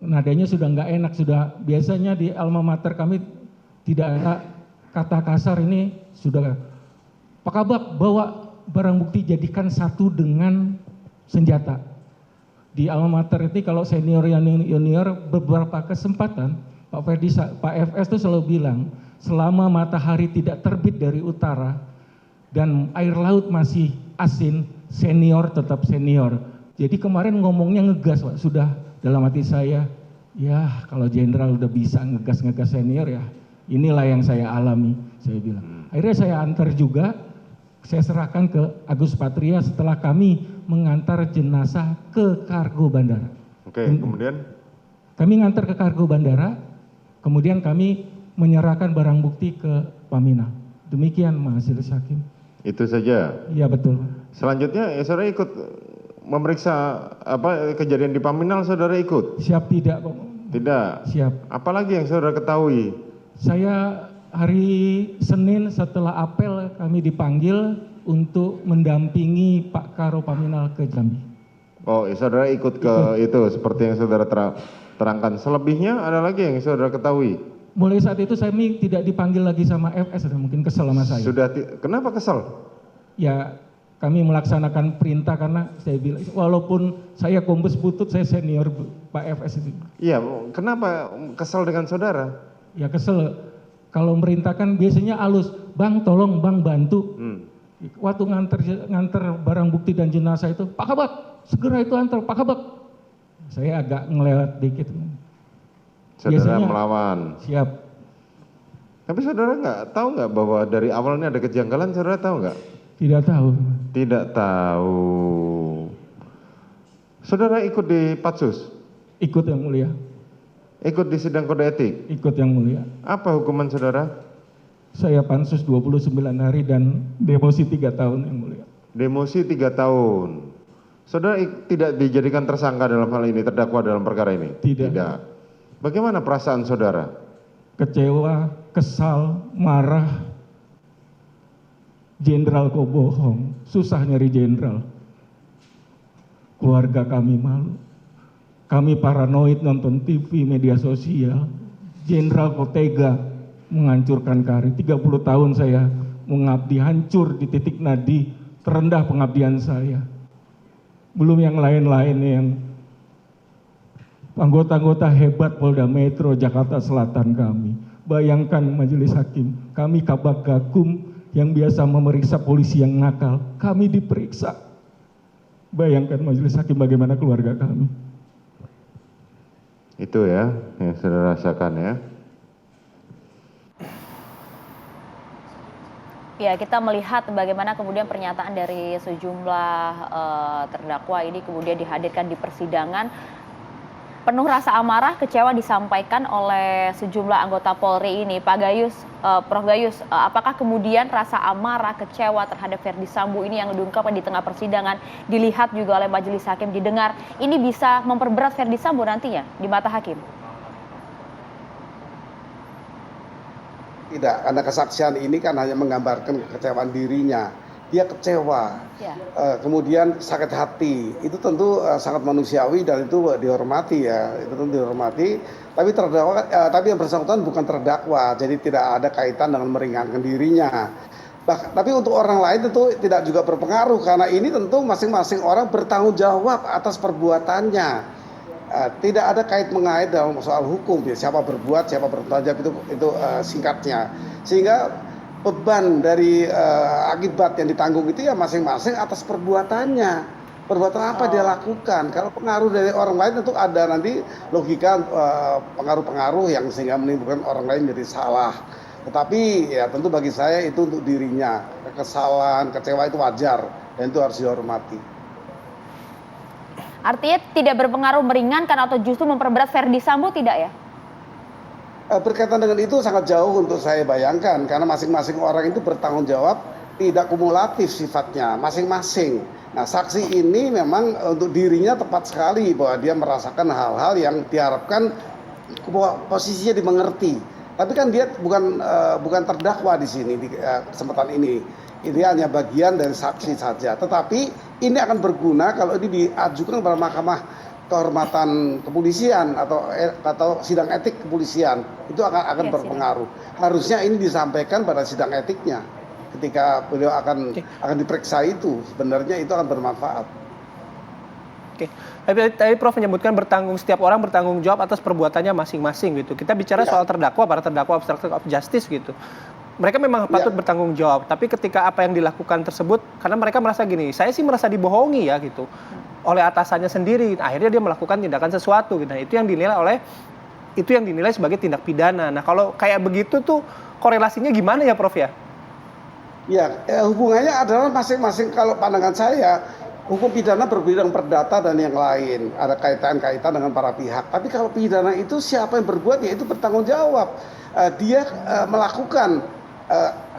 nadanya sudah nggak enak, sudah biasanya di alma mater kami tidak ada kata kasar, ini sudah Pak Kabak bawa barang bukti jadikan satu dengan senjata. Di alma mater itu kalau senior junior beberapa kesempatan Pak FS itu selalu bilang selama matahari tidak terbit dari utara dan air laut masih asin, senior tetap senior. Jadi kemarin ngomongnya ngegas Pak, sudah dalam hati saya, ya kalau jenderal udah bisa ngegas senior ya inilah yang saya alami, saya bilang. Akhirnya saya antar juga, saya serahkan ke Agus Patria setelah kami mengantar jenazah ke kargo bandara. Oke, kemudian? Kami ngantar ke kargo bandara, kemudian kami menyerahkan barang bukti ke Paminal. Demikian Majelis Hakim. Itu saja? Iya betul. Selanjutnya saudara ikut memeriksa kejadian di Paminal, saudara ikut? Siap tidak Pak? Tidak? Siap. Apalagi yang saudara ketahui? Saya hari Senin setelah apel kami dipanggil untuk mendampingi Pak Karo Paminal ke Jambi. Oh, saudara ikut ke itu seperti yang saudara terangkan. Selebihnya ada lagi yang saudara ketahui? Mulai saat itu saya tidak dipanggil lagi sama FS, mungkin kesel sama saya. Kenapa kesel? Ya kami melaksanakan perintah karena saya bilang walaupun saya kombes butut, saya senior Pak FS itu. Iya, kenapa kesel dengan saudara? Ya kesel, kalau merintahkan biasanya halus, Bang tolong Bang bantu. Waktu nganter barang bukti dan jenazah itu, Pak Kabak segera itu antar, Pak Kabak. Saya agak ngelewat dikit. Saudara Biasanya, melawan. Siap. Tapi saudara tahu nggak bahwa dari awalnya ada kejanggalan, saudara tahu nggak? Tidak tahu. Tidak tahu. Saudara ikut di Patsus? Ikut yang mulia. Ikut di sidang kode etik? Ikut yang mulia. Apa hukuman saudara? Saya pansus 29 hari dan demosi 3 tahun yang mulia. Demosi 3 tahun. Saudara tidak dijadikan tersangka dalam hal ini, terdakwa dalam perkara ini? Tidak. Bagaimana perasaan saudara? Kecewa, kesal, marah. Jenderal kok bohong, susah nyari jenderal. Keluarga kami malu. Kami paranoid nonton TV, media sosial. Jenderal kok tega menghancurkan karir. 30 tahun saya mengabdi, hancur di titik nadi terendah pengabdian saya. Belum yang lain-lain yang anggota-anggota hebat Polda Metro Jakarta Selatan kami. Bayangkan Majelis Hakim, kami Kabak Gakum yang biasa memeriksa polisi yang nakal, kami diperiksa. Bayangkan Majelis Hakim bagaimana keluarga kami. Itu ya yang saudara rasakan ya. Ya, kita melihat bagaimana kemudian pernyataan dari sejumlah terdakwa ini kemudian dihadirkan di persidangan. Penuh rasa amarah, kecewa disampaikan oleh sejumlah anggota Polri ini. Pak Gayus, Prof Gayus, apakah kemudian rasa amarah, kecewa terhadap Ferdy Sambo ini yang diungkapkan di tengah persidangan, dilihat juga oleh Majelis Hakim, didengar, ini bisa memperberat Ferdy Sambo nantinya di mata Hakim? Tidak, karena kesaksian ini kan hanya menggambarkan kekecewaan dirinya. Dia kecewa, kemudian sakit hati, itu tentu sangat manusiawi dan itu dihormati ya, itu tentu dihormati. Tapi terdakwa, tapi yang bersangkutan bukan terdakwa, jadi tidak ada kaitan dengan meringankan dirinya. Tapi untuk orang lain tentu tidak juga berpengaruh karena ini tentu masing-masing orang bertanggung jawab atas perbuatannya. Tidak ada kait mengait dalam soal hukum, ya. Siapa berbuat, siapa bertanggung jawab itu singkatnya. Sehingga beban dari akibat yang ditanggung itu ya masing-masing atas perbuatannya. Perbuatan apa dia lakukan. Kalau pengaruh dari orang lain tentu ada nanti logika pengaruh-pengaruh yang sehingga menimbulkan orang lain jadi salah. Tetapi ya tentu bagi saya itu untuk dirinya. Kekesalan, kecewa itu wajar dan itu harus dihormati. Artinya tidak berpengaruh meringankan atau justru memperberat Ferdy Sambo tidak ya? Berkaitan dengan itu sangat jauh untuk saya bayangkan karena masing-masing orang itu bertanggung jawab, tidak kumulatif sifatnya masing-masing. Nah, saksi ini memang untuk dirinya tepat sekali bahwa dia merasakan hal-hal yang diharapkan posisinya dimengerti. Tapi kan dia bukan terdakwa di sini di kesempatan ini. Ini hanya bagian dari saksi saja. Tetapi ini akan berguna kalau ini diajukan kepada Mahkamah kehormatan kepolisian atau sidang etik kepolisian itu akan berpengaruh. Harusnya ini disampaikan pada sidang etiknya ketika beliau akan diperiksa, itu sebenarnya itu akan bermanfaat. Oke, tadi Prof menyebutkan setiap orang bertanggung jawab atas perbuatannya masing-masing gitu. Kita bicara soal para terdakwa obstruction of justice gitu. Mereka memang patut bertanggung jawab, tapi ketika apa yang dilakukan tersebut, karena mereka merasa gini, saya sih merasa dibohongi ya gitu, oleh atasannya sendiri, akhirnya dia melakukan tindakan sesuatu gitu. Nah, itu yang dinilai sebagai tindak pidana. Nah, kalau kayak begitu tuh korelasinya gimana ya Prof ya? Ya, hubungannya adalah masing-masing, kalau pandangan saya, hukum pidana berbeda dengan perdata dan yang lain. Ada kaitan-kaitan dengan para pihak. Tapi kalau pidana itu siapa yang berbuat, ya itu bertanggung jawab. Dia melakukan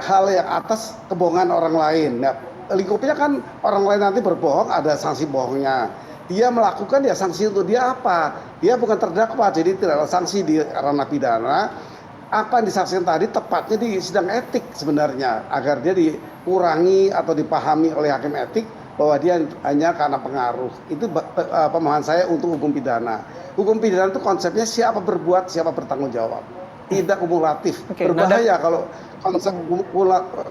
hal yang atas kebohongan orang lain. Nah, lingkupnya kan orang lain nanti berbohong, ada sanksi bohongnya. Dia melakukan, ya sanksi untuk dia apa? Dia bukan terdakwa, jadi tidak ada sanksi di ranah pidana. Apa yang disaksikan tadi tepatnya di sidang etik sebenarnya, agar dia dikurangi atau dipahami oleh hakim etik bahwa dia hanya karena pengaruh. Itu pemahaman saya untuk hukum pidana. Hukum pidana itu konsepnya siapa berbuat, siapa bertanggung jawab. Tidak kumulatif. Berbahaya kalau konsep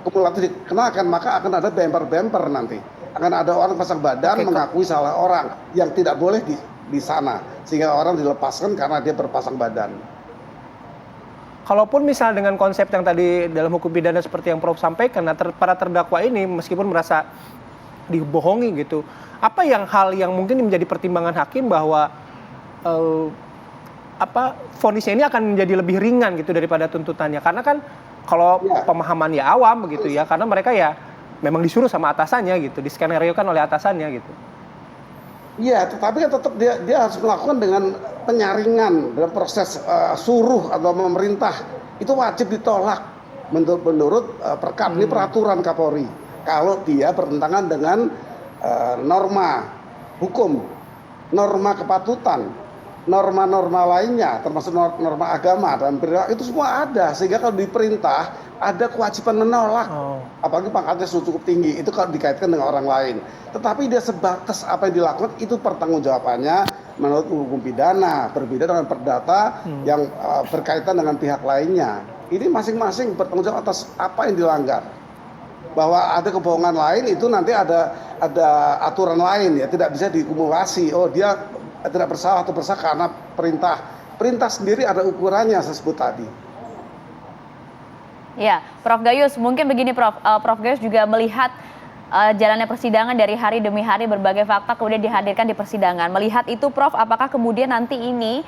kumulatif dikenakan, maka akan ada bemper-bemper nanti. Akan ada orang pasang badan mengakui salah orang yang tidak boleh di sana. Sehingga orang dilepaskan karena dia berpasang badan. Kalaupun misal dengan konsep yang tadi dalam hukum pidana seperti yang Prof sampaikan, para terdakwa ini meskipun merasa dibohongi gitu, apa hal yang mungkin menjadi pertimbangan hakim bahwa vonisnya ini akan menjadi lebih ringan gitu daripada tuntutannya, karena kan kalau pemahamannya awam begitu ya, karena mereka ya memang disuruh sama atasannya gitu, diskenariokan oleh atasannya gitu. Iya, tetapi tetap dia harus melakukan dengan penyaringan dalam proses suruh atau memerintah, itu wajib ditolak menurut ini peraturan Kapolri. Kalau dia bertentangan dengan norma hukum, norma kepatutan, norma-norma lainnya, termasuk norma agama dan perilaku, itu semua ada. Sehingga kalau diperintah, ada kewajiban menolak. Apalagi pangkatnya cukup tinggi, itu kalau dikaitkan dengan orang lain. Tetapi dia sebatas apa yang dilakukan, itu pertanggungjawabannya menurut hukum pidana. Berbeda dengan perdata yang berkaitan dengan pihak lainnya. Ini masing-masing bertanggung jawab atas apa yang dilanggar. Bahwa ada kebohongan lain, itu nanti ada aturan lain, ya tidak bisa dikumulasi. Oh, dia tidak bersalah atau bersalah karena perintah sendiri ada ukurannya saya sebut tadi. Ya, Prof Gayus, mungkin begini Prof Gayus juga melihat jalannya persidangan dari hari demi hari, berbagai fakta kemudian dihadirkan di persidangan. Melihat itu Prof, apakah kemudian nanti ini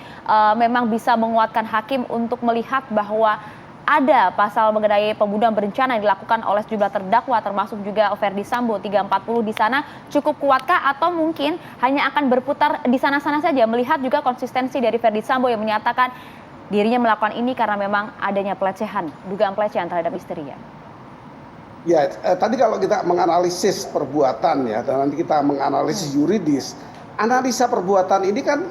memang bisa menguatkan hakim untuk melihat bahwa ada pasal mengenai pembunuhan berencana yang dilakukan oleh sejumlah terdakwa, termasuk juga Ferdy Sambo 340 di sana, cukup kuatkah atau mungkin hanya akan berputar di sana-sana saja, melihat juga konsistensi dari Ferdy Sambo yang menyatakan dirinya melakukan ini karena memang adanya pelecehan, dugaan pelecehan terhadap istrinya. Ya, tadi kalau kita menganalisis perbuatan ya, dan nanti kita menganalisis yuridis, analisa perbuatan ini kan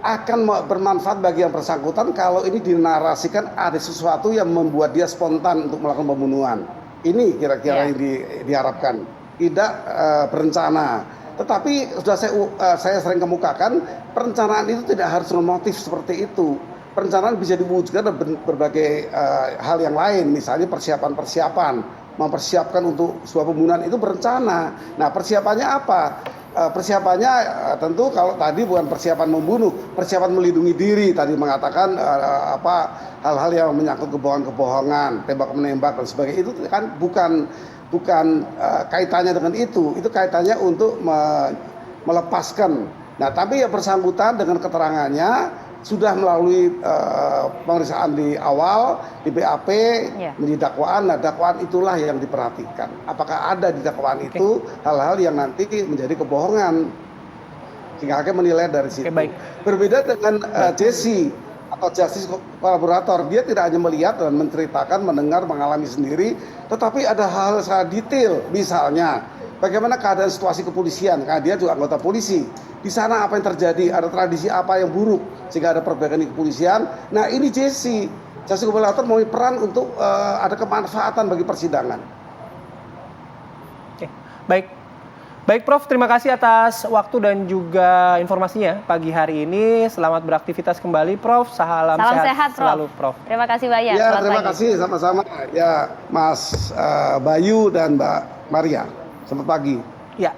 akan bermanfaat bagi yang bersangkutan kalau ini dinarasikan ada sesuatu yang membuat dia spontan untuk melakukan pembunuhan. Ini kira-kira yang diharapkan, tidak berencana. Tetapi sudah saya sering kemukakan, perencanaan itu tidak harus bermotif seperti itu. Perencanaan bisa diwujudkan dalam berbagai hal yang lain, misalnya persiapan-persiapan, mempersiapkan untuk sebuah pembunuhan itu berencana. Nah, persiapannya apa? Persiapannya tentu kalau tadi bukan persiapan membunuh, persiapan melindungi diri, tadi mengatakan hal-hal yang menyangkut kebohongan-kebohongan, tembak-menembak dan sebagainya, itu kan bukan kaitannya dengan itu kaitannya untuk melepaskan. Nah, tapi yang bersangkutan dengan keterangannya sudah melalui pemeriksaan di awal, di BAP, menjadi dakwaan. Nah, dakwaan itulah yang diperhatikan. Apakah ada di dakwaan itu hal-hal yang nanti menjadi kebohongan, sehingga hakim menilai dari situ. Berbeda dengan Jesse atau justice kolaborator, dia tidak hanya melihat dan menceritakan, mendengar, mengalami sendiri, tetapi ada hal sangat detail. Misalnya, bagaimana keadaan situasi kepolisian, karena dia juga anggota polisi. Di sana apa yang terjadi, ada tradisi apa yang buruk, sehingga ada perbaikan di kepolisian. Nah, ini Jesse, justice kolaborator memiliki peran untuk ada kemanfaatan bagi persidangan. Oke, baik. Baik Prof, terima kasih atas waktu dan juga informasinya pagi hari ini. Selamat beraktivitas kembali Prof. Salam sehat Prof. selalu Prof. Terima kasih banyak. Ya, Selamat terima pagi. kasih sama-sama ya Mas Bayu dan Mbak Maria. Selamat pagi. Ya.